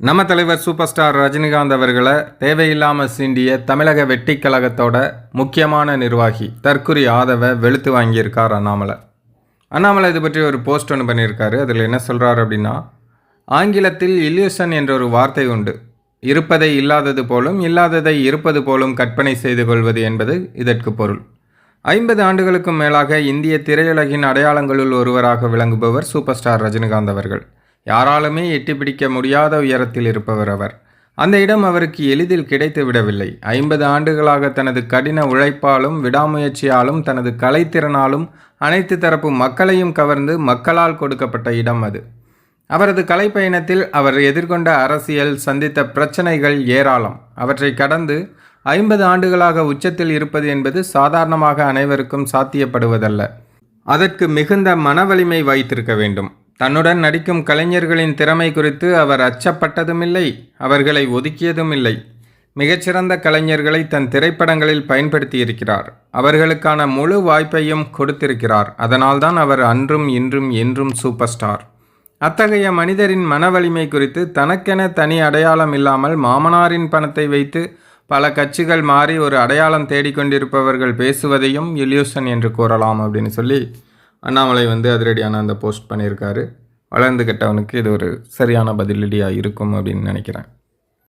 நம்ம தலைவர் super star Rajinikanth அவர்களை தேவையில்லாமல் சீண்டிய தமிழக வெட்டி கழகத்தோட முக்கியமான நிர்வாகி தற்குறி ஆதவை வெளுத்து வாங்கியிருக்கார் அண்ணாமலை. அண்ணாமலை இது பற்றி ஒரு போஸ்ட் ஒன்று பண்ணியிருக்காரு. அதில் என்ன சொல்கிறார் அப்படின்னா, ஆங்கிலத்தில் இல்யூஷன் என்ற ஒரு வார்த்தை உண்டு. இருப்பதை இல்லாதது போலும் இல்லாததை இருப்பது போலும் கற்பனை செய்து கொள்வது என்பது இதற்கு பொருள். 50 ஆண்டுகளுக்கும் மேலாக இந்திய திரையுலகின் அடையாளங்களுள் ஒருவராக விளங்குபவர் சூப்பர் ஸ்டார் ரஜினிகாந்த் அவர்கள். யாராலுமே எட்டி பிடிக்க முடியாத உயரத்தில் இருப்பவர் அவர். அந்த இடம் அவருக்கு எளிதில் கிடைத்து விடவில்லை. 50 ஆண்டுகளாக தனது கடின உழைப்பாலும் விடாமுயற்சியாலும் தனது கலைத்திறனாலும் அனைத்து தரப்பு மக்களையும் கவர்ந்து மக்களால் கொடுக்கப்பட்ட இடம் அது. அவரது கலைப்பயணத்தில் அவர் எதிர்கொண்ட அரசியல் சந்தித்த பிரச்சனைகள் ஏராளம். அவற்றை கடந்து 50 ஆண்டுகளாக உச்சத்தில் இருப்பது என்பது சாதாரணமாக அனைவருக்கும் சாத்தியப்படுவதல்ல. அதற்கு மிகுந்த மனவலிமை வைத்திருக்க வேண்டும். தன்னுடன் நடிக்கும் கலைஞர்களின் திறமை குறித்து அவர் அச்சப்பட்டதுமில்லை, அவர்களை ஒதுக்கியதும் இல்லை. மிகச்சிறந்த கலைஞர்களை தன் திரைப்படங்களில் பயன்படுத்தியிருக்கிறார். அவர்களுக்கான முழு வாய்ப்பையும் கொடுத்திருக்கிறார். அதனால்தான் அவர் அன்றும் இன்றும் என்றும் சூப்பர் ஸ்டார். அத்தகைய மனிதரின் மனவலிமை குறித்து தனக்கென தனி அடையாளம் இல்லாமல் மாமனாரின் பணத்தை வைத்து பல கட்சிகள் மாறி ஒரு அடையாளம் தேடிக்கொண்டிருப்பவர்கள் பேசுவதையும் இல்யூஷன் என்று கூறலாம் அப்படின்னு சொல்லி அண்ணாமலை அதிரடியான அந்த போஸ்ட் பண்ணியிருக்காரு. வளர்ந்து கெட்டவனுக்கு இது ஒரு சரியான பதிலடியாக இருக்கும் அப்படின்னு நினைக்கிறேன்.